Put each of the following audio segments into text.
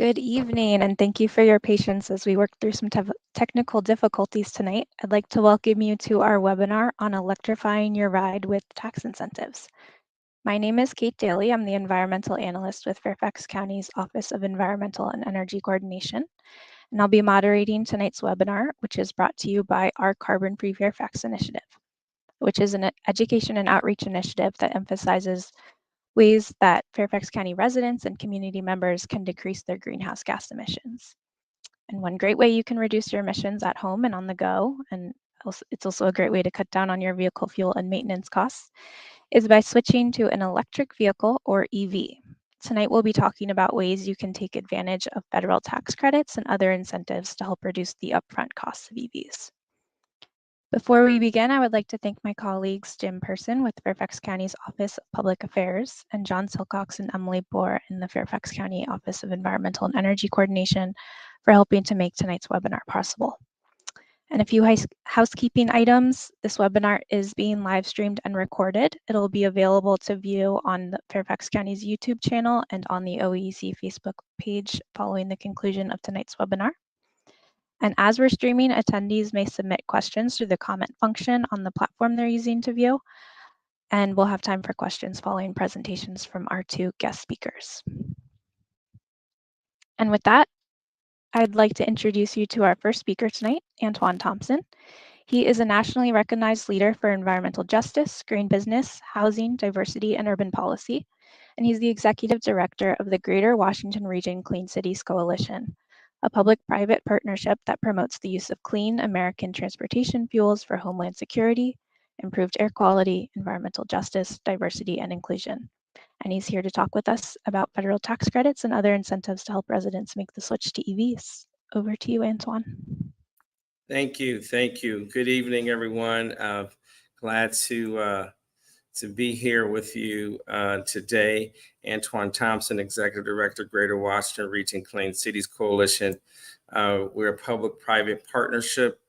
Good evening, and thank you for your patience as we work through some technical difficulties tonight. I'd like to welcome you to our webinar on electrifying your ride with tax incentives. My name is Kate Daly. I'm the Environmental Analyst with Fairfax County's Office of Environmental and Energy Coordination, and I'll be moderating tonight's webinar, which is brought to you by our Carbon-Free Fairfax initiative, which is an education and outreach initiative that emphasizes ways that Fairfax County residents and community members can decrease their greenhouse gas emissions. And one great way you can reduce your emissions at home and on the go, and it's also a great way to cut down on your vehicle fuel and maintenance costs, is by switching to an electric vehicle or EV. Tonight we'll be talking about ways you can take advantage of federal tax credits and other incentives to help reduce the upfront costs of EVs. Before we begin, I would like to thank my colleagues Jim Person with Fairfax County's Office of Public Affairs and John Silcox and Emily Bohr in the Fairfax County Office of Environmental and Energy Coordination for helping to make tonight's webinar possible. And a few housekeeping items. This webinar is being live streamed and recorded. It'll be available to view on the Fairfax County's YouTube channel and on the OEEC Facebook page following the conclusion of tonight's webinar. And as we're streaming, attendees may submit questions through the comment function on the platform they're using to view. And we'll have time for questions following presentations from our two guest speakers. And with that, I'd like to introduce you to our first speaker tonight, Antoine Thompson. He is a nationally recognized leader for environmental justice, green business, housing, diversity, and urban policy. And he's the executive director of the Greater Washington Region Clean Cities Coalition, a public-private partnership that promotes the use of clean American transportation fuels for homeland security, improved air quality, environmental justice, diversity, and inclusion. And he's here to talk with us about federal tax credits and other incentives to help residents make the switch to EVs. Over to you, Antoine. Thank you. Good evening, everyone. Glad to be here with you today. Antoine Thompson, Executive Director, Greater Washington Region Clean Cities Coalition. We're a public-private partnership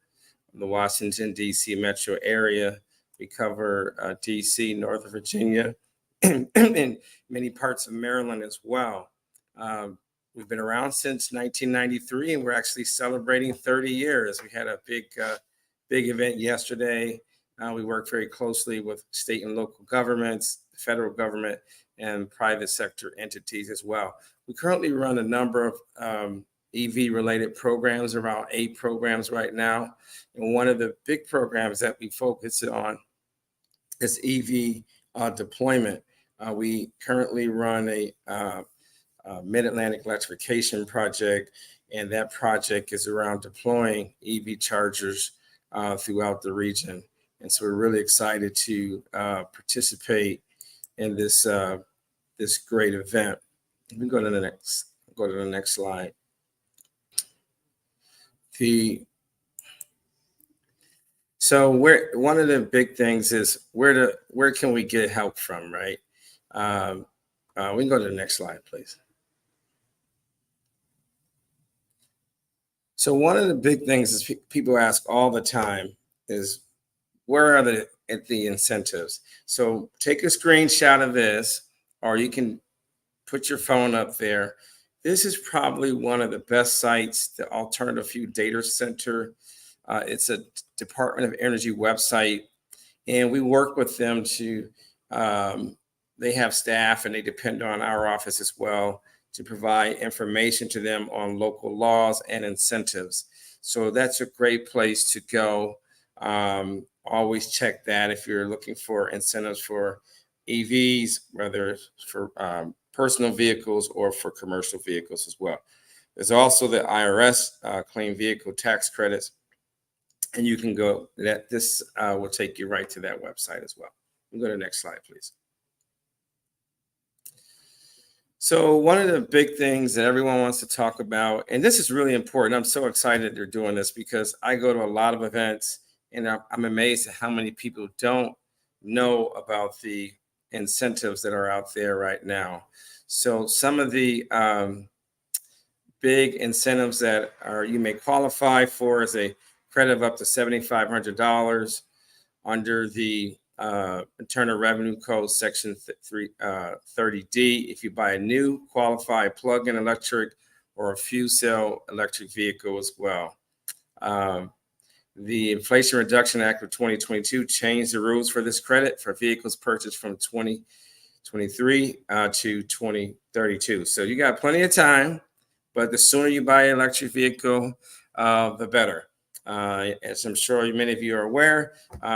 in the Washington, D.C. metro area. We cover D.C., Northern Virginia, and many parts of Maryland as well. We've been around since 1993, and we're actually celebrating 30 years. We had a big event yesterday. We work very closely with state and local governments, the federal government, and private sector entities as well. We currently run a number of EV-related programs, around 8 programs right now. And one of the big programs that we focus on is EV deployment. We currently run a Mid-Atlantic electrification project, and that project is around deploying EV chargers throughout the region. And so we're really excited to participate in this this great event. We can go to the next slide. So one of the big things is where can we get help from, right? We can go to the next slide, please. So one of the big things is people ask all the time is, where are the incentives? So take a screenshot of this, or you can put your phone up there. This is probably one of the best sites, the Alternative Fuel Data Center. It's a Department of Energy website, and we work with them to, they have staff and they depend on our office as well to provide information to them on local laws and incentives. So that's a great place to go. Always check that if you're looking for incentives for EVs, whether for personal vehicles or for commercial vehicles as well. There's also the IRS clean vehicle tax credits, and you can go, this will take you right to that website as well. We'll go to the next slide, please. So one of the big things that everyone wants to talk about, and this is really important, I'm so excited they're doing this because I go to a lot of events and I'm amazed at how many people don't know about the incentives that are out there right now. So some of the big incentives that you may qualify for is a credit of up to $7,500 under the Internal Revenue Code Section 30D. If you buy a new qualified plug-in electric or a fuel cell electric vehicle as well. The Inflation Reduction Act of 2022 changed the rules for this credit for vehicles purchased from 2023 to 2032. So you got plenty of time, but the sooner you buy an electric vehicle, the better. As I'm sure many of you are aware,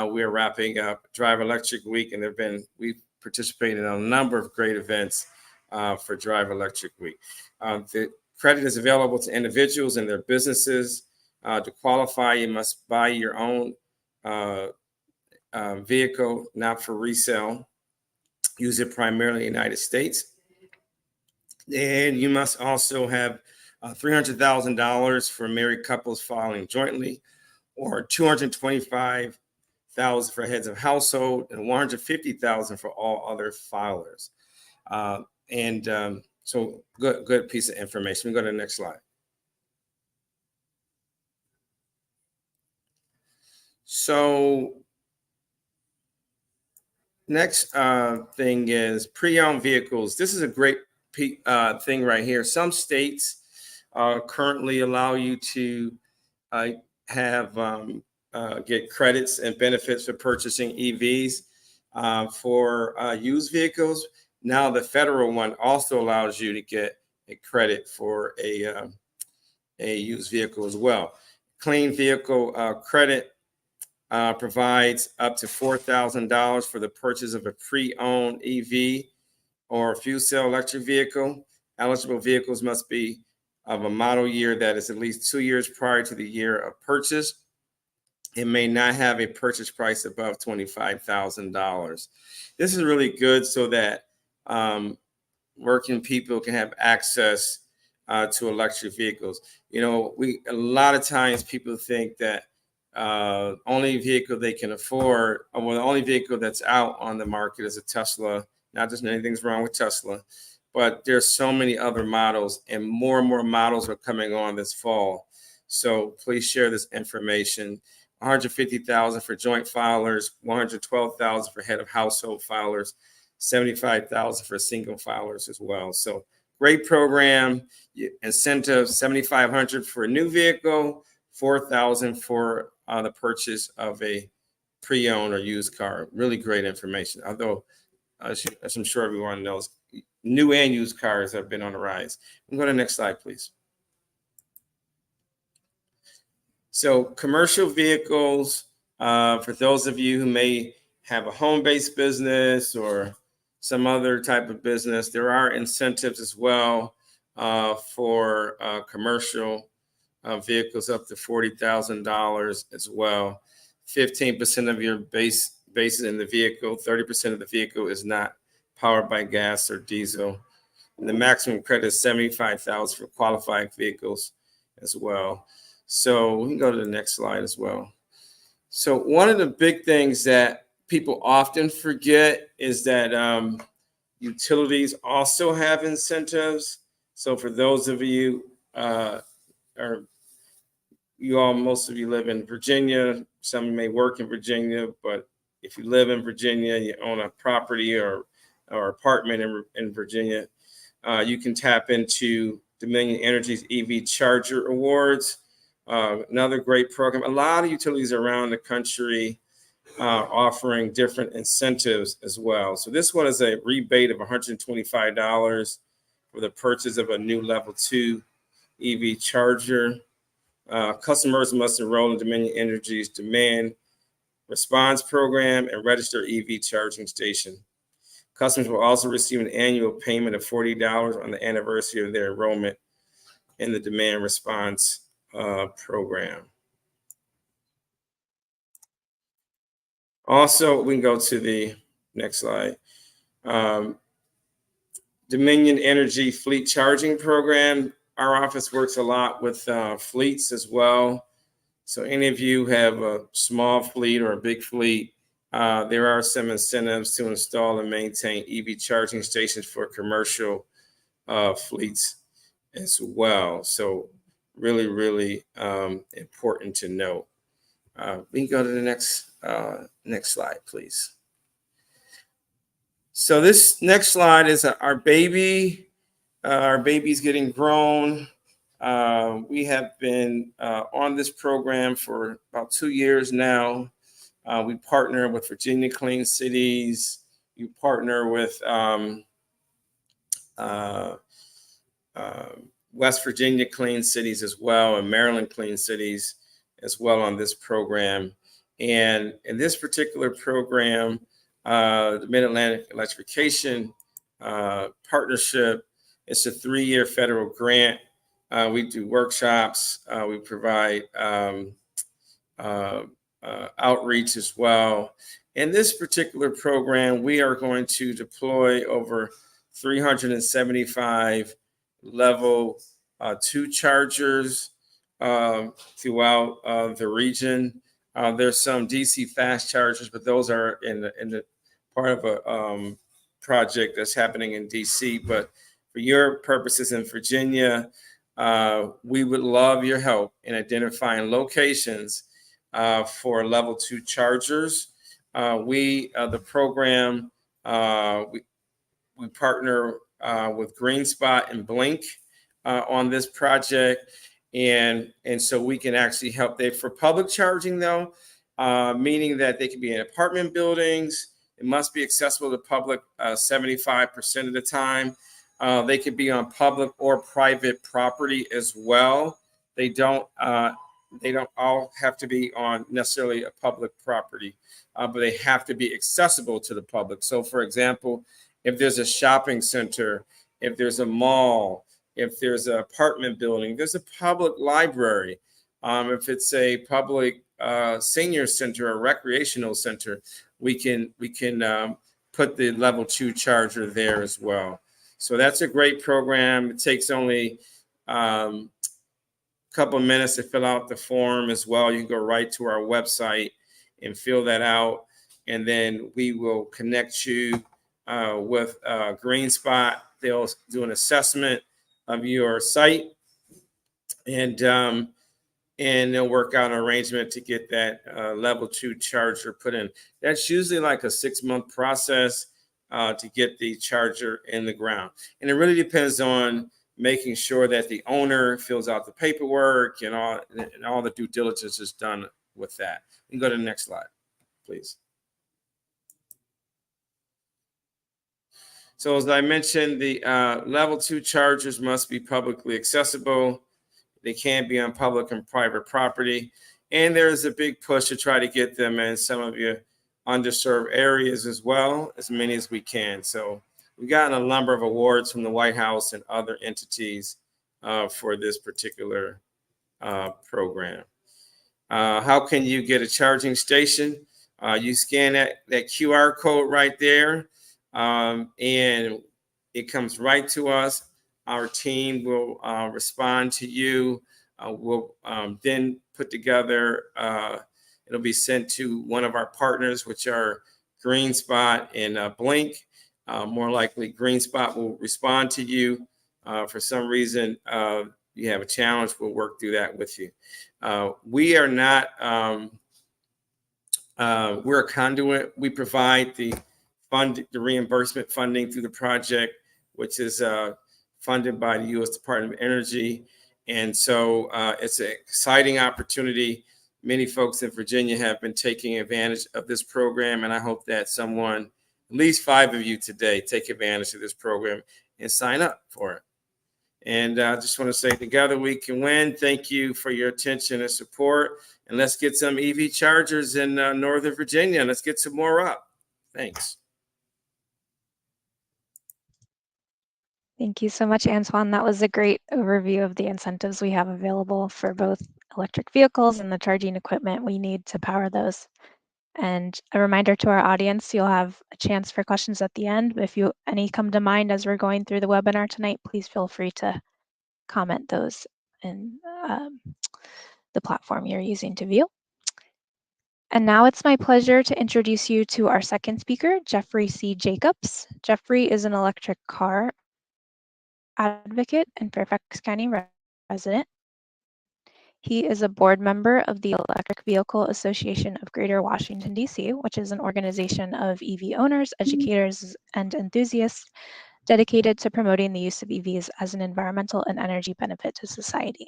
we are wrapping up Drive Electric Week, and we've participated in a number of great events for Drive Electric Week. The credit is available to individuals and their businesses. To qualify, you must buy your own vehicle, not for resale. Use it primarily in the United States. And you must also have $300,000 for married couples filing jointly, or $225,000 for heads of household, and $150,000 for all other filers. So good piece of information. We go to the next slide. So next thing is pre-owned vehicles. This is a great thing right here. Some states currently allow you to get credits and benefits for purchasing EVs for used vehicles. Now the federal one also allows you to get a credit for a used vehicle as well. Clean vehicle credit provides up to $4,000 for the purchase of a pre-owned EV or fuel cell electric vehicle. Eligible vehicles must be of a model year that is at least 2 years prior to the year of purchase. It may not have a purchase price above $25,000. This is really good so that working people can have access to electric vehicles. You know, a lot of times people think that only vehicle they can afford, or the only vehicle that's out on the market is a Tesla. Not just anything's wrong with Tesla, but there's so many other models, and more models are coming on this fall. So please share this information. $150,000 for joint filers, $112,000 for head of household filers, $75,000 for single filers as well. So great program. Incentive $7,500 for a new vehicle, $4,000 for the purchase of a pre-owned or used car. Really great information. Although, as I'm sure everyone knows, new and used cars have been on the rise. Go to the next slide, please. So commercial vehicles, for those of you who may have a home-based business or some other type of business, there are incentives as well for commercial vehicles up to $40,000 as well. 15% of your base in the vehicle, 30% of the vehicle is not powered by gas or diesel. And the maximum credit is $75,000 for qualified vehicles as well. So we can go to the next slide as well. So one of the big things that people often forget is that utilities also have incentives. So for those of you, most of you live in Virginia. Some may work in Virginia, but if you live in Virginia, you own a property or apartment in Virginia, you can tap into Dominion Energy's EV Charger Awards. Another great program. A lot of utilities around the country offering different incentives as well. So this one is a rebate of $125 for the purchase of a new level 2 EV charger. Customers must enroll in Dominion Energy's demand response program and register EV charging station. Customers will also receive an annual payment of $40 on the anniversary of their enrollment in the demand response program. Also, we can go to the next slide. Dominion Energy Fleet Charging Program. Our office works a lot with fleets as well. So any of you have a small fleet or a big fleet, there are some incentives to install and maintain EV charging stations for commercial fleets as well. So really, really important to note. We can go to the next slide, please. So this next slide is our baby. Our baby's getting grown. We have been on this program for about 2 years now. We partner with Virginia Clean Cities. We partner with West Virginia Clean Cities as well, and Maryland Clean Cities as well on this program. And in this particular program, the Mid-Atlantic Electrification Partnership, it's a 3-year federal grant. We do workshops. We provide outreach as well. In this particular program, we are going to deploy over 375 level 2 chargers throughout the region. There's some DC fast chargers, but those are in the part of a project that's happening in DC. But for your purposes in Virginia, we would love your help in identifying locations for level 2 chargers. The program, we partner with GreenSpot and Blink on this project. And so we can actually help there for public charging though, meaning that they can be in apartment buildings. It must be accessible to public 75% of the time. They could be on public or private property as well. They don't all have to be on necessarily a public property, but they have to be accessible to the public. So for example, if there's a shopping center, if there's a mall, if there's an apartment building, there's a public library. If it's a public senior center or recreational center, we can put the level 2 charger there as well. So that's a great program. It takes only a couple of minutes to fill out the form as well. You can go right to our website and fill that out, and then we will connect you with GreenSpot. They'll do an assessment of your site, and they'll work out an arrangement to get that level 2 charger put in. That's usually like a 6-month process to get the charger in the ground. And it really depends on making sure that the owner fills out the paperwork and all the due diligence is done with that. You can go to the next slide, please. So as I mentioned, the level 2 chargers must be publicly accessible. They can't be on public and private property. And there's a big push to try to get them in some of your underserved areas as well, as many as we can. So we've gotten a number of awards from the White House and other entities for this particular program. How can you get a charging station? You scan that QR code right there, and it comes right to us. Our team will respond to you. We'll then put together, it'll be sent to one of our partners, which are GreenSpot and Blink. More likely, GreenSpot will respond to you. For some reason, you have a challenge, we'll work through that with you. We are not, we're a conduit. We provide the reimbursement funding through the project, which is funded by the U.S. Department of Energy. And so it's an exciting opportunity. Many folks in Virginia have been taking advantage of this program, and I hope that someone, at least 5 of you today, take advantage of this program and sign up for it. And I just want to say, together we can win. Thank you for your attention and support. And let's get some EV chargers in Northern Virginia. Let's get some more up. Thanks. Thank you so much, Antoine. That was a great overview of the incentives we have available for both electric vehicles and the charging equipment we need to power those. And a reminder to our audience, you'll have a chance for questions at the end. If any come to mind as we're going through the webinar tonight, please feel free to comment those in the platform you're using to view. And now it's my pleasure to introduce you to our second speaker, Jeffrey C. Jacobs. Jeffrey is an electric car advocate and Fairfax County resident. He is a board member of the Electric Vehicle Association of Greater Washington, D.C., which is an organization of EV owners, educators, and enthusiasts dedicated to promoting the use of EVs as an environmental and energy benefit to society.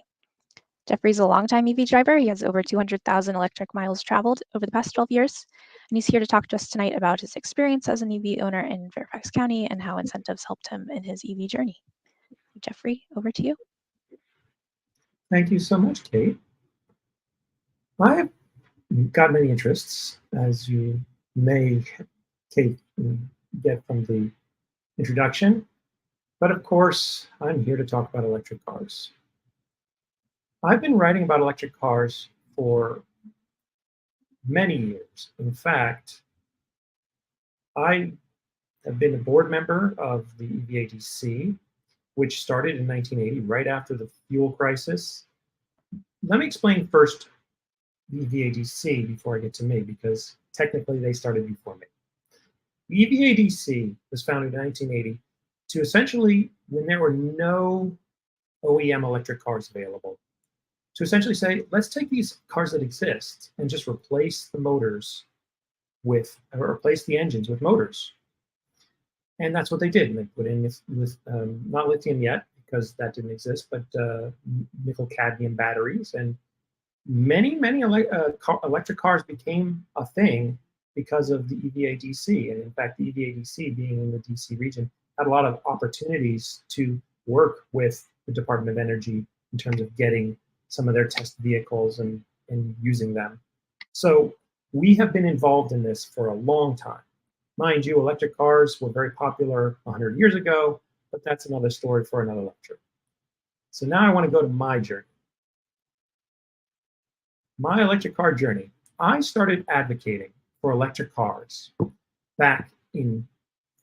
Jeffrey's a longtime EV driver. He has over 200,000 electric miles traveled over the past 12 years, and he's here to talk to us tonight about his experience as an EV owner in Fairfax County and how incentives helped him in his EV journey. Jeffrey, over to you. Thank you so much, Kate. I've got many interests, as you may, Kate, get from the introduction. But of course, I'm here to talk about electric cars. I've been writing about electric cars for many years. In fact, I have been a board member of the EVADC, which started in 1980, right after the fuel crisis. Let me explain first the EVADC before I get to me, because technically they started before me. The EVADC was founded in 1980 to essentially, when there were no OEM electric cars available, to essentially say, let's take these cars that exist and just replace the motors with, or replace the engines with motors. And that's what they did. And they put in not lithium yet, because that didn't exist, but nickel-cadmium batteries. And many electric cars became a thing because of the EVADC. And in fact, the EVADC, being in the DC region, had a lot of opportunities to work with the Department of Energy in terms of getting some of their test vehicles and using them. So we have been involved in this for a long time. Mind you, electric cars were very popular 100 years ago, but that's another story for another lecture. So now I want to go to my journey. My electric car journey. I started advocating for electric cars back in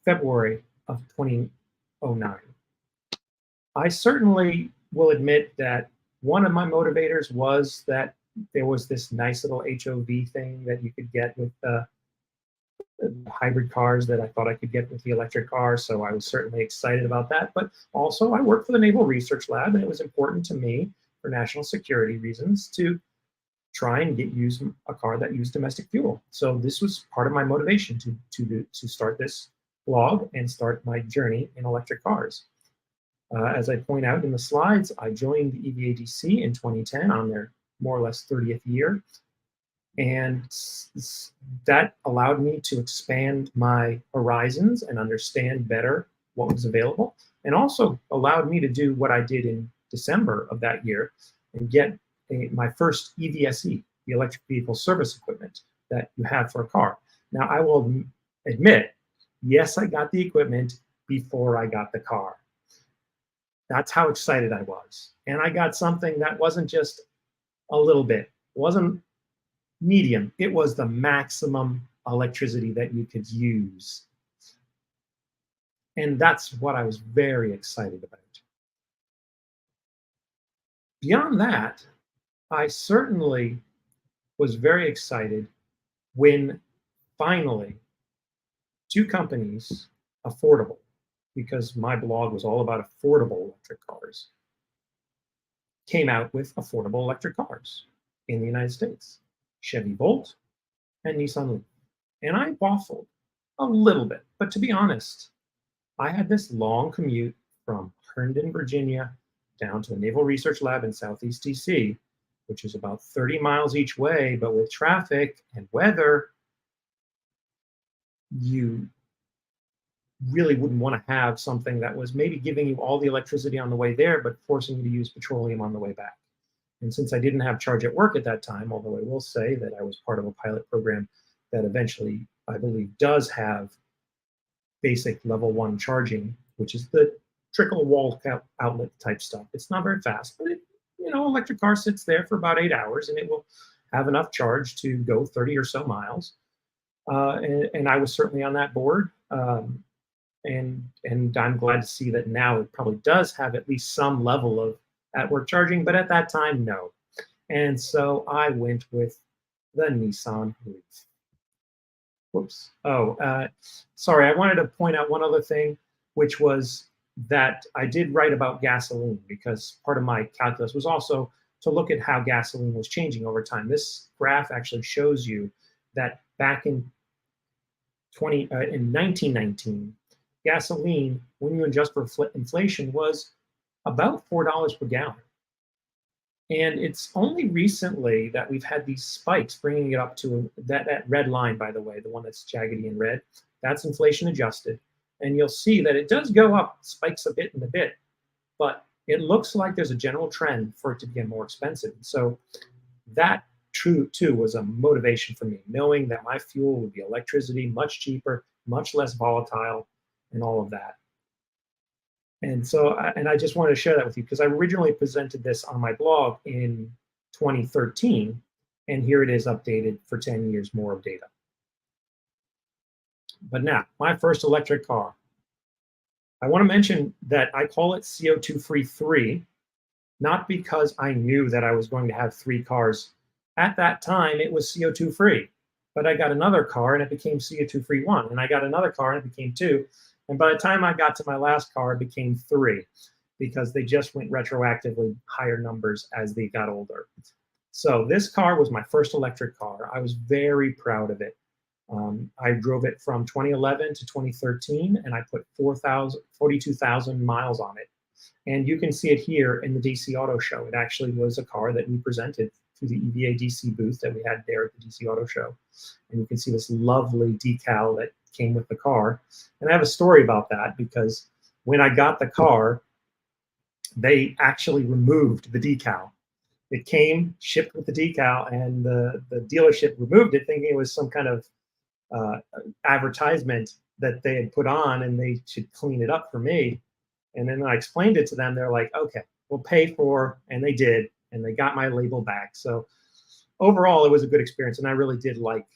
February of 2009. I certainly will admit that one of my motivators was that there was this nice little HOV thing that you could get with hybrid cars that I thought I could get with the electric car. So I was certainly excited about that. But also I worked for the Naval Research Lab, and it was important to me for national security reasons to try and use a car that used domestic fuel. So this was part of my motivation to start this blog and start my journey in electric cars. As I point out in the slides, I joined the EVADC in 2010 on their more or less 30th year. And that allowed me to expand my horizons and understand better what was available, and also allowed me to do what I did in December of that year and get my first EVSE, the electric vehicle service equipment that you have for a car. Now, I will admit, yes, I got the equipment before I got the car. That's how excited I was. And I got something that wasn't just a little bit. It wasn't medium. It was the maximum electricity that you could use. And that's what I was very excited about. Beyond that, I certainly was very excited when finally two companies, affordable, because my blog was all about affordable electric cars, came out with affordable electric cars in the United States, Chevy Volt and Nissan Leaf. And I waffled a little bit, but to be honest, I had this long commute from Herndon, Virginia, down to the Naval Research Lab in Southeast DC, which is about 30 miles each way, but with traffic and weather, you really wouldn't want to have something that was maybe giving you all the electricity on the way there, but forcing you to use petroleum on the way back. And since I didn't have charge at work at that time, although I will say that I was part of a pilot program that eventually, I believe, does have basic level 1 charging, which is the trickle wall outlet type stuff. It's not very fast, but electric car sits there for about 8 hours and it will have enough charge to go 30 or so miles. And I was certainly on that board. And I'm glad to see that now it probably does have at least some level of at-work charging, but at that time, no. And so I went with the Nissan Leaf. Whoops. Oh, sorry. I wanted to point out one other thing, which was that I did write about gasoline, because part of my calculus was also to look at how gasoline was changing over time. This graph actually shows you that back in 1919, gasoline, when you adjust for inflation, was about $4 per gallon. And it's only recently that we've had these spikes, bringing it up to that red line, by the way, the one that's jaggedy in red, that's inflation adjusted. And you'll see that it does go up, spikes a bit in a bit, but it looks like there's a general trend for it to get more expensive. So that too was a motivation for me, knowing that my fuel would be electricity, much cheaper, much less volatile, and all of that. And so, I just wanted to share that with you because I originally presented this on my blog in 2013, and here it is updated for 10 years more of data. But now, my first electric car. I want to mention that I call it CO2-free 3, not because I knew that I was going to have 3 cars. At that time, it was CO2-free, but I got another car and it became CO2-free 1, and I got another car and it became 2. And by the time I got to my last car, it became 3 because they just went retroactively higher numbers as they got older. So this car was my first electric car. I was very proud of it. I drove it from 2011 to 2013, and I put 42,000 miles on it. And you can see it here in the DC Auto Show. It actually was a car that we presented through the EVA DC booth that we had there at the DC Auto Show. And you can see this lovely decal that came with the car. And I have a story about that because when I got the car, they actually removed the decal. It came shipped with the decal, and the dealership removed it thinking it was some kind of advertisement that they had put on and they should clean it up for me. And then I explained it to them. They're like, okay, we'll pay for, and they did, and they got my label back. So overall, it was a good experience, and I really did like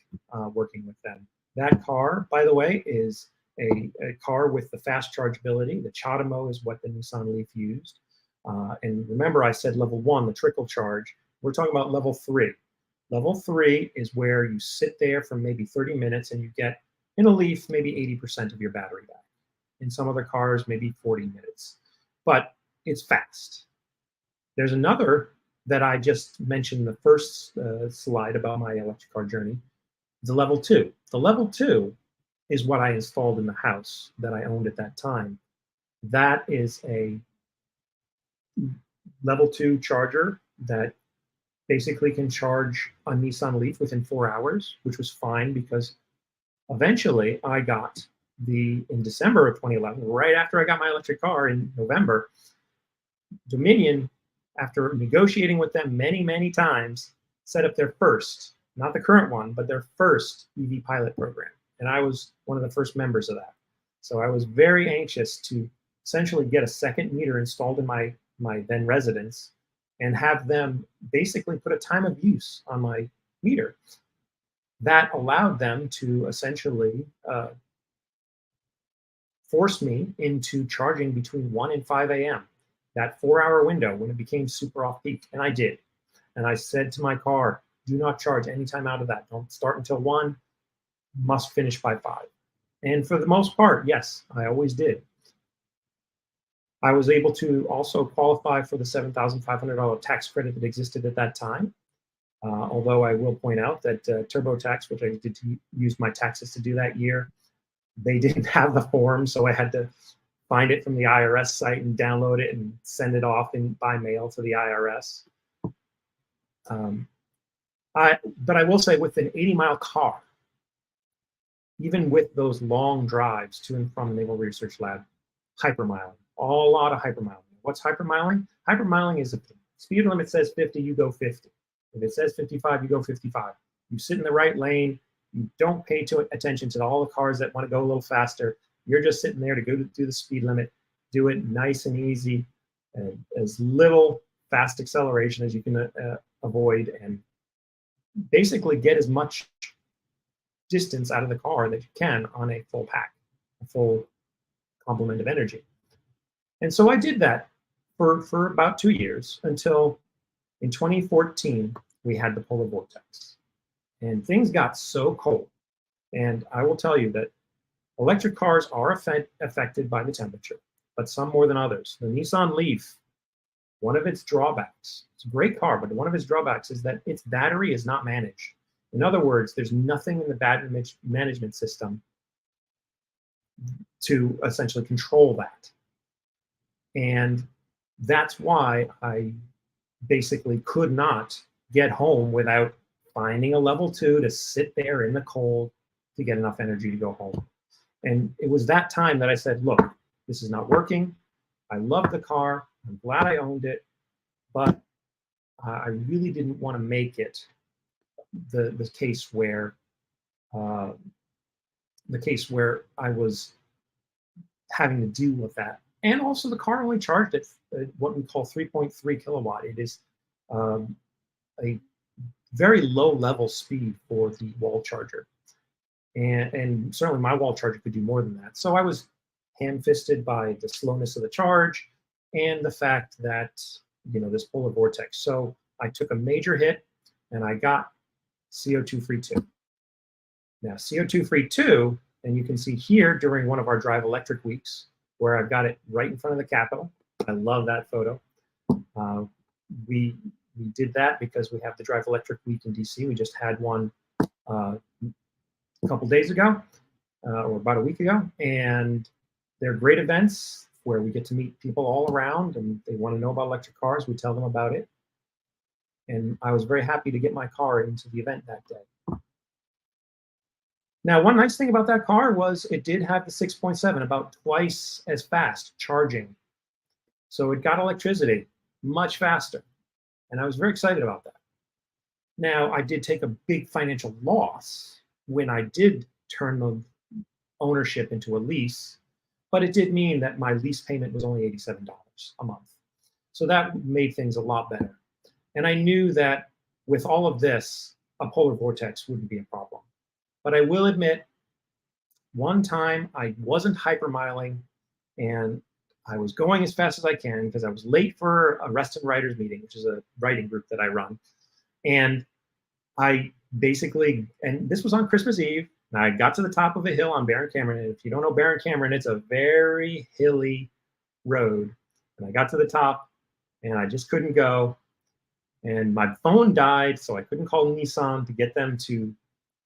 working with them. That car, by the way, is a car with the fast chargeability. The CHAdeMO is what the Nissan Leaf used. And remember, I said level 1, the trickle charge. We're talking about level 3. Level 3 is where you sit there for maybe 30 minutes and you get, in a Leaf, maybe 80% of your battery back. In some other cars, maybe 40 minutes. But it's fast. There's another that I just mentioned in the first slide about my electric car journey, the level 2. The level 2 is what I installed in the house that I owned at that time. That is a level 2 charger that basically can charge a Nissan Leaf within 4 hours, which was fine because eventually I got in December of 2011, right after I got my electric car in November, Dominion, after negotiating with them many, many times, set up their first, not the current one, but their first EV pilot program. And I was one of the first members of that. So I was very anxious to essentially get a second meter installed in my then residence and have them basically put a time of use on my meter. That allowed them to essentially force me into charging between 1 and 5 a.m., that 4-hour window when it became super off-peak, and I did. And I said to my car, do not charge any time out of that. Don't start until 1, must finish by 5. And for the most part, yes, I always did. I was able to also qualify for the $7,500 tax credit that existed at that time. Although I will point out that TurboTax, which I did use my taxes to do that year, they didn't have the form, so I had to find it from the IRS site and download it and send it off by mail to the IRS. But I will say, with an 80-mile car, even with those long drives to and from the Naval Research Lab, hypermiling, a lot of hypermiling. What's hypermiling? Hypermiling is if the speed limit says 50, you go 50. If it says 55, you go 55. You sit in the right lane. You don't pay attention to all the cars that want to go a little faster. You're just sitting there to go through the speed limit. Do it nice and easy, and as little fast acceleration as you can avoid, and basically get as much distance out of the car that you can on a full pack, a full complement of energy. And so I did that for about 2 years until in 2014, we had the polar vortex. And things got so cold. And I will tell you that electric cars are affected by the temperature, but some more than others. The Nissan Leaf, one of its drawbacks, it's a great car, but one of its drawbacks is that its battery is not managed. In other words, there's nothing in the battery management system to essentially control that. And that's why I basically could not get home without finding a level 2 to sit there in the cold to get enough energy to go home. And it was that time that I said, look, this is not working. I love the car. I'm glad I owned it, but I really didn't want to make it the case where I was having to deal with that. And also the car only charged at what we call 3.3 kilowatt. It is a very low level speed for the wall charger. And certainly my wall charger could do more than that. So I was ham-fisted by the slowness of the charge and the fact that, this polar vortex. So I took a major hit and I got CO2 free 2. Now CO2 free 2, and you can see here during one of our Drive Electric weeks where I've got it right in front of the Capitol. I love that photo. We did that because we have the Drive Electric week in DC. We just had one a couple days ago, or about a week ago, and they're great events where we get to meet people all around and they want to know about electric cars. We tell them about it. And I was very happy to get my car into the event that day. Now, one nice thing about that car was it did have the 6.7, about twice as fast charging. So it got electricity much faster. And I was very excited about that. Now, I did take a big financial loss when I did turn the ownership into a lease, but it did mean that my lease payment was only $87 a month. So that made things a lot better. And I knew that with all of this, a polar vortex wouldn't be a problem. But I will admit, one time I wasn't hypermiling and I was going as fast as I can because I was late for a Rest and Writers meeting, which is a writing group that I run. And I basically, and this was on Christmas Eve, and I got to the top of a hill on Barron Cameron. And if you don't know Barron Cameron, it's a very hilly road. And I got to the top and I just couldn't go. And my phone died, so I couldn't call Nissan to get them to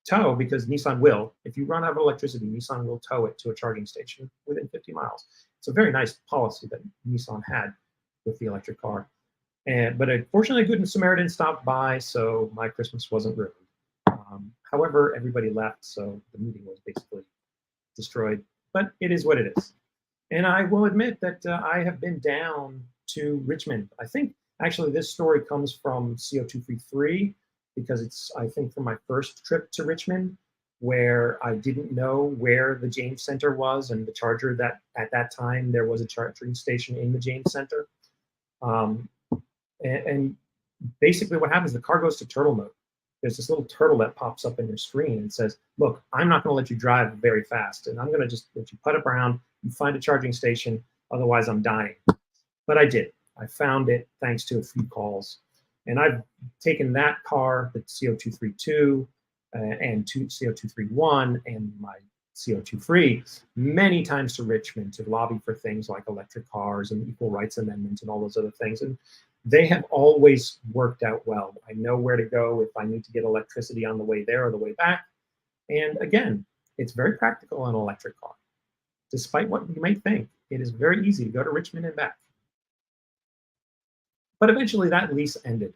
tow, because Nissan will. If you run out of electricity, Nissan will tow it to a charging station within 50 miles. It's a very nice policy that Nissan had with the electric car. But unfortunately, Good Samaritan stopped by, so my Christmas wasn't ruined. However, everybody left, so the meeting was basically destroyed. But it is what it is. And I will admit that I have been down to Richmond. I think, actually, this story comes from CO2 Free 3, because it's, I think, from my first trip to Richmond, where I didn't know where the James Center was and the charger that at that time there was a charging station in the James Center. And basically what happens, the car goes to turtle mode. There's this little turtle that pops up in your screen and says, look, I'm not gonna let you drive very fast, and I'm gonna just let you putt around and find a charging station, otherwise I'm dying. But I did. I found it thanks to a few calls. And I've taken that car, the CO232 and CO231 and my CO2 free, many times to Richmond to lobby for things like electric cars and equal rights amendments and all those other things. And they have always worked out well. I know where to go if I need to get electricity on the way there or the way back. And again, it's very practical on an electric car. Despite what you may think, it is very easy to go to Richmond and back. But eventually that lease ended.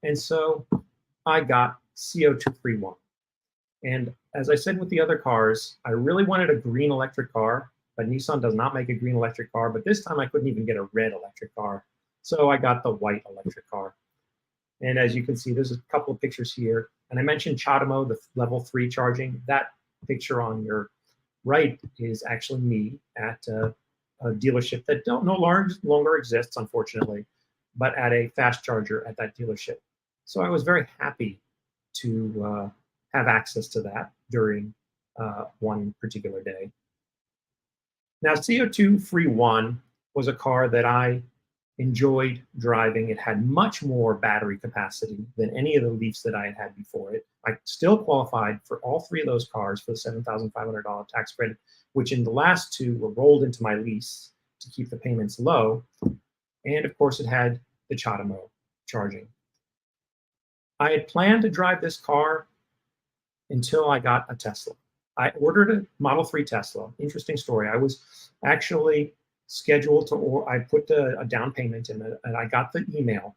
And so I got CO2 free 1. And as I said with the other cars, I really wanted a green electric car, but Nissan does not make a green electric car. But this time I couldn't even get a red electric car. So I got the white electric car. And as you can see, there's a couple of pictures here. And I mentioned CHAdeMO, the level 3 charging. That picture on your right is actually me at a dealership that no longer exists, unfortunately, but at a fast charger at that dealership. So I was very happy to have access to that during one particular day. Now, CO2 free 1 was a car that I enjoyed driving. It had much more battery capacity than any of the Leafs that I had had before it. I still qualified for all 3 of those cars for the $7,500 tax credit, which in the last 2 were rolled into my lease to keep the payments low. And of course, it had the CHAdeMO charging. I had planned to drive this car until I got a Tesla. I ordered a Model 3 Tesla. Interesting story. I was actually scheduled to, or I put a down payment in it, and I got the email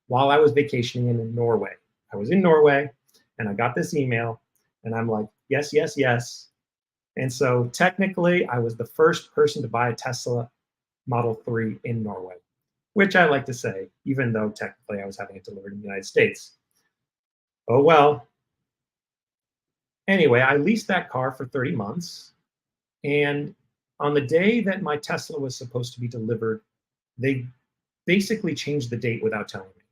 while I was vacationing in Norway. I was in Norway, and I got this email, and I'm like, yes, yes, yes. And so technically, I was the first person to buy a Tesla Model 3 in Norway, which I like to say, even though technically I was having it delivered in the United States. Oh, well. Anyway, I leased that car for 30 months. And on the day that my Tesla was supposed to be delivered, they basically changed the date without telling me.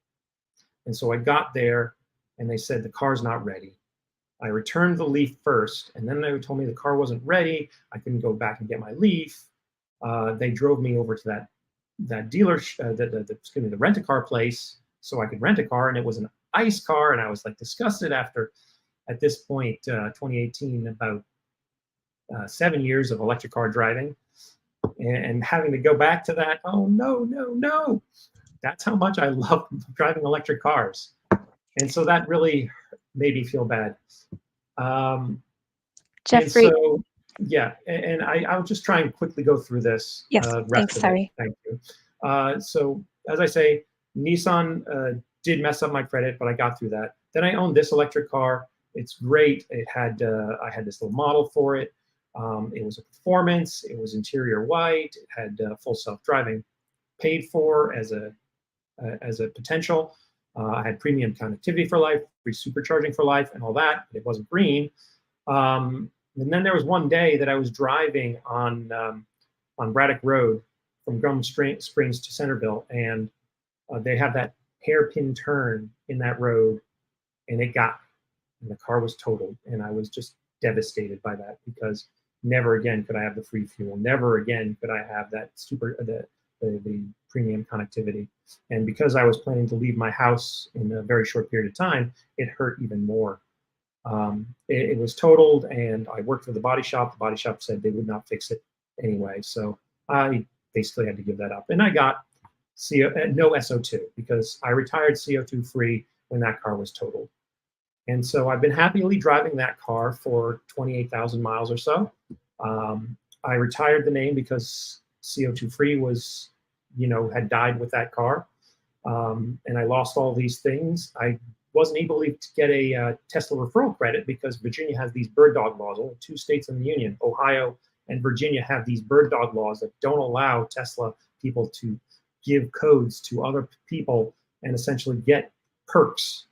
And so I got there, and they said the car's not ready. I returned the Leaf first, and then they told me the car wasn't ready. I couldn't go back and get my Leaf. They drove me over to that dealer, the rent-a-car place, so I could rent a car, and it was an ICE car, and I was like disgusted after, at this point, 2018, about 7 years of electric car driving, and having to go back to that. Oh no, no, no! That's how much I love driving electric cars, and so that really made me feel bad. Jeffrey. And so, yeah, and I'll just try and quickly go through this. Yes, thanks, sorry. Thank you. So, as I say, Nissan did mess up my credit, but I got through that. Then I owned this electric car. It's great. It had I had this little model for it. It was a performance. It was interior white. It had full self-driving, paid for as a potential. I had premium connectivity for life, free supercharging for life, and all that. But it wasn't green. And then there was one day that I was driving on Braddock Road from Gum Springs to Centerville, and they have that hairpin turn in that road, and it got me, and the car was totaled, and I was just devastated by that, because never again could I have the free fuel. Never again could I have that the premium connectivity. And because I was planning to leave my house in a very short period of time, it hurt even more. It was totaled, and I worked for the body shop. The body shop said they would not fix it anyway, so I basically had to give that up. And I got no SO2, because I retired CO2 free when that car was totaled. And so I've been happily driving that car for 28,000 miles or so. I retired the name because CO2 free was, had died with that car. And I lost all these things. I wasn't able to get a Tesla referral credit because Virginia has these bird dog laws. Only 2 states in the union, Ohio and Virginia, have these bird dog laws that don't allow Tesla people to give codes to other people and essentially get perks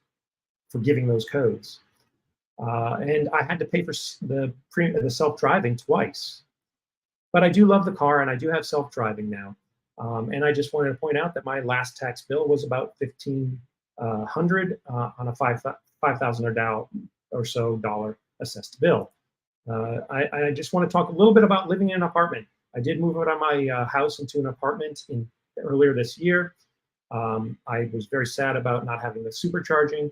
for giving those codes. And I had to pay for the self-driving twice. But I do love the car, and I do have self-driving now. And I just wanted to point out that my last tax bill was about $1,500 on a $5,000 or so dollar assessed bill. I just want to talk a little bit about living in an apartment. I did move out of my house into an apartment earlier this year. I was very sad about not having the supercharging,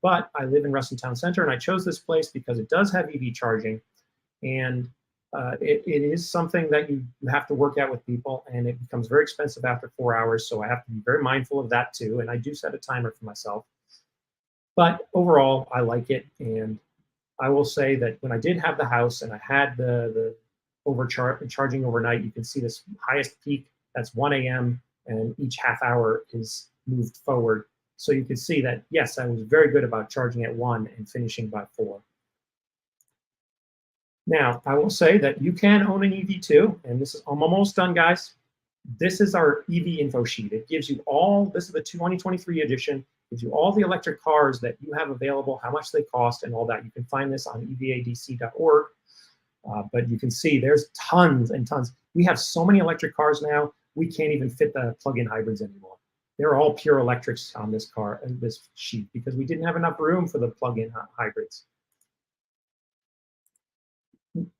but I live in Ruston Town Center, and I chose this place because it does have EV charging, and it is something that you have to work out with people, and it becomes very expensive after 4 hours, so I have to be very mindful of that too, and I do set a timer for myself. But overall, I like it, and I will say that when I did have the house and I had the charging overnight, you can see this highest peak, that's 1 a.m., and each half hour is moved forward. So you can see that, yes, I was very good about charging at 1 and finishing by 4. Now, I will say that you can own an EV too, and I'm almost done, guys. This is our EV info sheet. It gives you all, this is the 2023 edition, gives you all the electric cars that you have available, how much they cost, and all that. You can find this on evadc.org, but you can see there's tons and tons. We have so many electric cars now, we can't even fit the plug-in hybrids anymore. They're all pure electrics on this car, this sheet, because we didn't have enough room for the plug-in hybrids.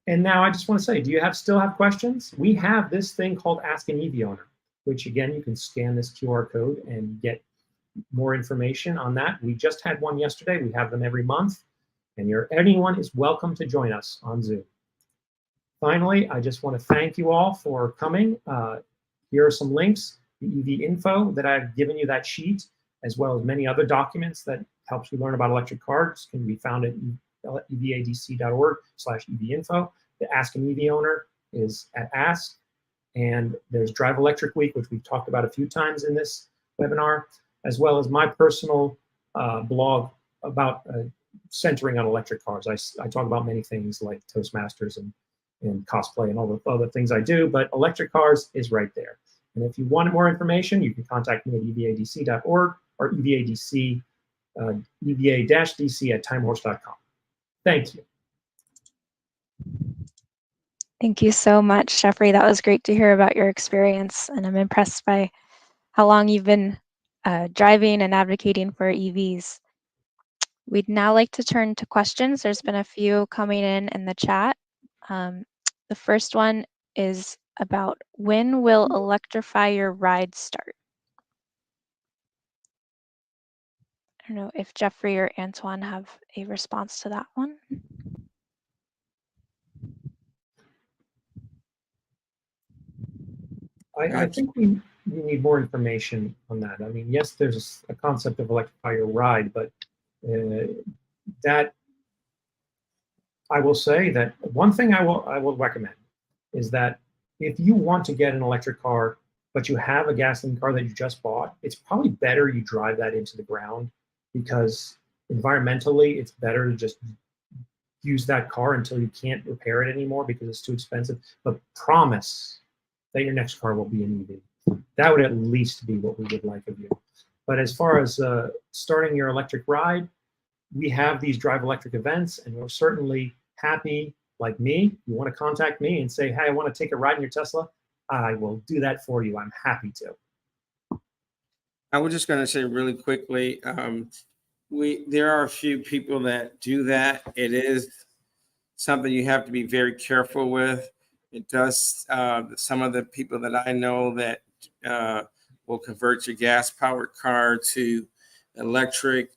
And now I just want to say, do you still have questions? We have this thing called Ask an EV Owner, which again, you can scan this QR code and get more information on that. We just had one yesterday. We have them every month, and anyone is welcome to join us on Zoom. Finally, I just want to thank you all for coming. Here are some links. The EV info that I've given you, that sheet, as well as many other documents that helps you learn about electric cars, can be found at evadc.org/evinfo. The Ask an EV Owner is at Ask. And there's Drive Electric Week, which we've talked about a few times in this webinar, as well as my personal blog about centering on electric cars. I talk about many things like Toastmasters and cosplay and all the other things I do, but electric cars is right there. And if you want more information, you can contact me at evadc.org or evadc, eva-dc@timehorse.com. Thank you. Thank you so much, Jeffrey. That was great to hear about your experience, and I'm impressed by how long you've been driving and advocating for EVs. We'd now like to turn to questions. There's been a few coming in the chat. The first one is about when will Electrify Your Ride start? I don't know if Jeffrey or Antoine have a response to that one. I think we need more information on that. I mean, yes, there's a concept of Electrify Your Ride, but that I will say that one thing I will recommend is that if you want to get an electric car, but you have a gasoline car that you just bought, it's probably better you drive that into the ground, because environmentally, it's better to just use that car until you can't repair it anymore because it's too expensive. But promise that your next car will be an EV. That would at least be what we would like of you. But as far as starting your electric ride, we have these Drive Electric events, and we're certainly happy, like me, you want to contact me and say, hey, I want to take a ride in your Tesla, I will do that for you. I'm happy to. I was just going to say really quickly, there are a few people that do that. It is something you have to be very careful with. It does, some of the people that I know that will convert your gas-powered car to electric,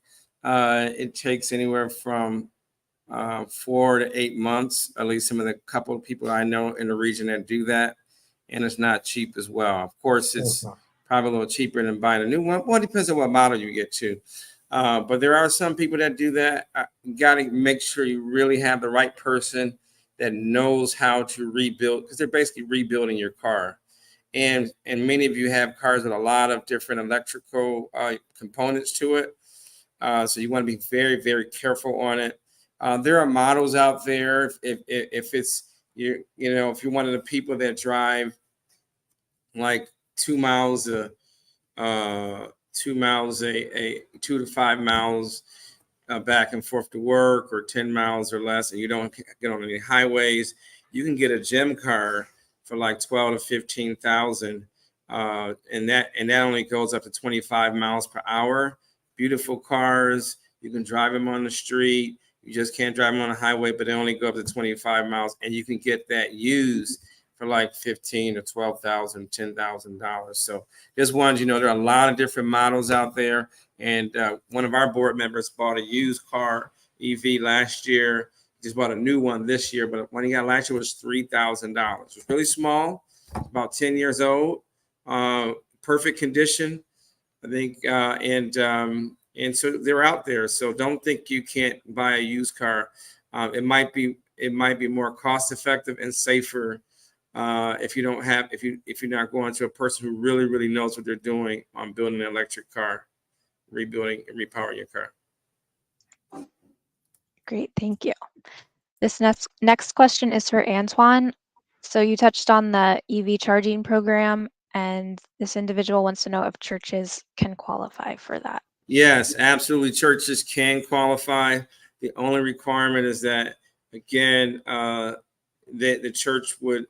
it takes anywhere from 4 to 8 months, at least some of the couple of people I know in the region that do that, and it's not cheap as well. Of course, it's probably a little cheaper than buying a new one. Well, it depends on what model you get to. But there are some people that do that. You got to make sure you really have the right person that knows how to rebuild, because they're basically rebuilding your car. And many of you have cars with a lot of different electrical components to it. So you want to be very, very careful on it. There are models out there. If it's you know, if you're one of the people that drive like 2 miles a 2 to 5 miles back and forth to work, or 10 miles or less, and you don't get on any highways, you can get a gym car for like 12 to 15,000, and that only goes up to 25 miles per hour. Beautiful cars. You can drive them on the street. You just can't drive them on a highway, but they only go up to 25 miles, and you can get that used for like $15,000 or $12,000, $10,000. So there's ones, you know, there are a lot of different models out there. And one of our board members bought a used car EV last year. Just bought a new one this year, but when he got last year was $3,000. It was really small, about 10 years old, perfect condition, I think. And so they're out there. So don't think you can't buy a used car. It might be more cost effective and safer if you're not going to a person who really, really knows what they're doing on building an electric car, rebuilding and repowering your car. Great, thank you. This next question is for Antoine. So you touched on the EV charging program, and this individual wants to know if churches can qualify for that. Yes, absolutely. Churches can qualify. The only requirement is that, again, the church would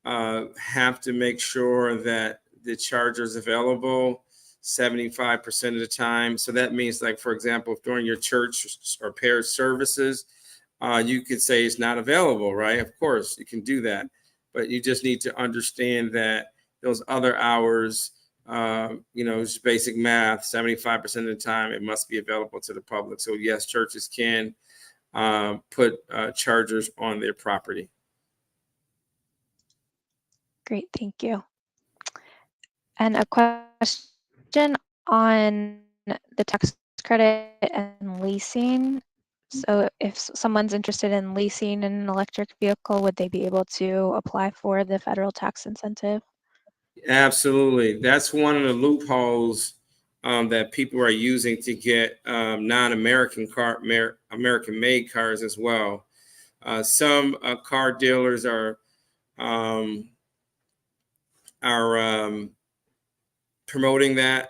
have to make sure that the charger is available 75% of the time. So that means, like, for example, if during your church or parish services, you could say it's not available, right? Of course, you can do that. But you just need to understand that those other hours, it's basic math, 75% of the time, it must be available to the public. So yes, churches can put chargers on their property. Great, thank you. And a question on the tax credit and leasing. So if someone's interested in leasing an electric vehicle, would they be able to apply for the federal tax incentive? Absolutely. That's one of the loopholes that people are using to get non-American American-made cars as well. Some car dealers are promoting that.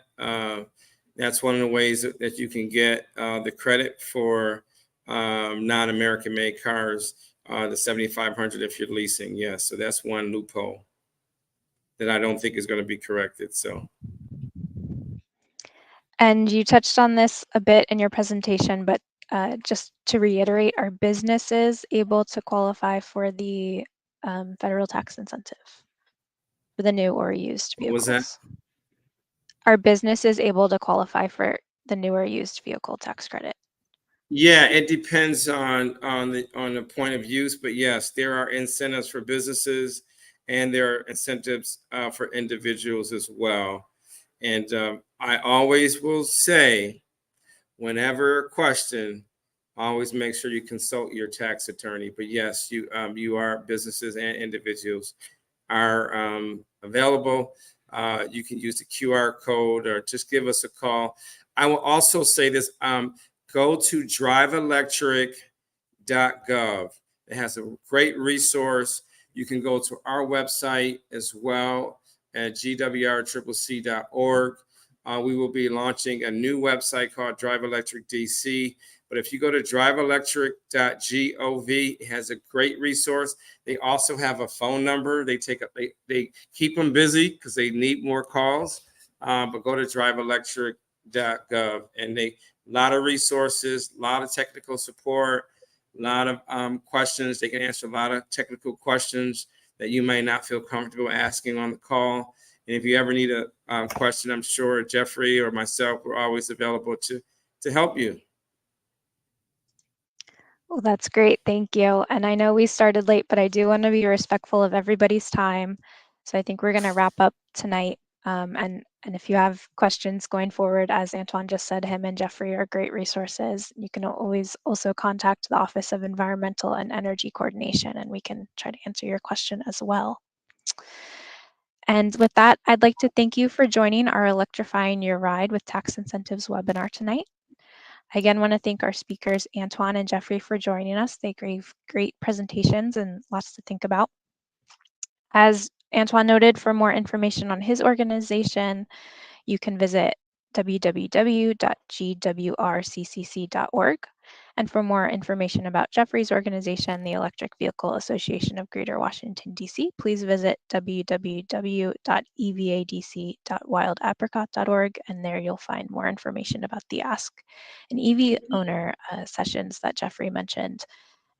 That's one of the ways that you can get the credit for non-American made cars, the 7,500 if you're leasing. Yes, so that's one loophole that I don't think is going to be corrected. So. And you touched on this a bit in your presentation, but just to reiterate, are businesses able to qualify for the federal tax incentive for the new or used What was vehicles? that? Are businesses able to qualify for the new or used vehicle tax credit? Yeah, it depends on the point of use, but yes, there are incentives for businesses, and there are incentives for individuals as well. And I always will say, whenever a question, always make sure you consult your tax attorney. But yes, you are businesses and individuals are available. You can use the QR code or just give us a call. I will also say this. Go to driveelectric.gov. It has a great resource. You can go to our website as well at gwrccc.org. We will be launching a new website called Drive Electric DC. But if you go to driveelectric.gov, it has a great resource. They also have a phone number. They keep them busy because they need more calls. But go to driveelectric.gov, and a lot of resources, a lot of technical support, a lot of questions. They can answer a lot of technical questions that you may not feel comfortable asking on the call. And if you ever need a question, I'm sure Jeffrey or myself, we're always available to help you. Well, that's great. Thank you. And I know we started late, but I do want to be respectful of everybody's time. So I think we're going to wrap up tonight. And if you have questions going forward, as Antoine just said, him and Jeffrey are great resources. You can always also contact the Office of Environmental and Energy Coordination, and we can try to answer your question as well. And with that, I'd like to thank you for joining our Electrifying Your Ride with Tax Incentives webinar tonight. I again want to thank our speakers, Antoine and Jeffrey, for joining us. They gave great presentations and lots to think about. As Antoine noted, for more information on his organization, you can visit www.gwrccc.org. And for more information about Jeffrey's organization, the Electric Vehicle Association of Greater Washington, D.C., please visit www.evadc.wildapricot.org, and there you'll find more information about the Ask an EV Owner sessions that Jeffrey mentioned.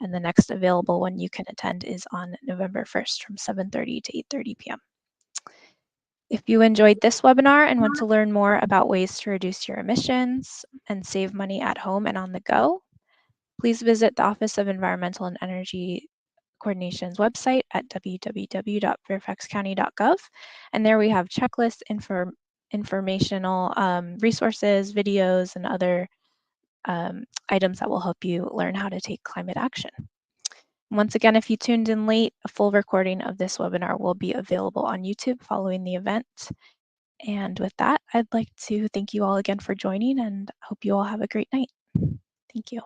And the next available one you can attend is on November 1st from 7:30 to 8:30 p.m. If you enjoyed this webinar and want to learn more about ways to reduce your emissions and save money at home and on the go, please visit the Office of Environmental and Energy Coordination's website at www.fairfaxcounty.gov. And there we have checklists, informational resources, videos, and other items that will help you learn how to take climate action. Once again, if you tuned in late, a full recording of this webinar will be available on YouTube following the event. And with that, I'd like to thank you all again for joining and hope you all have a great night. Thank you.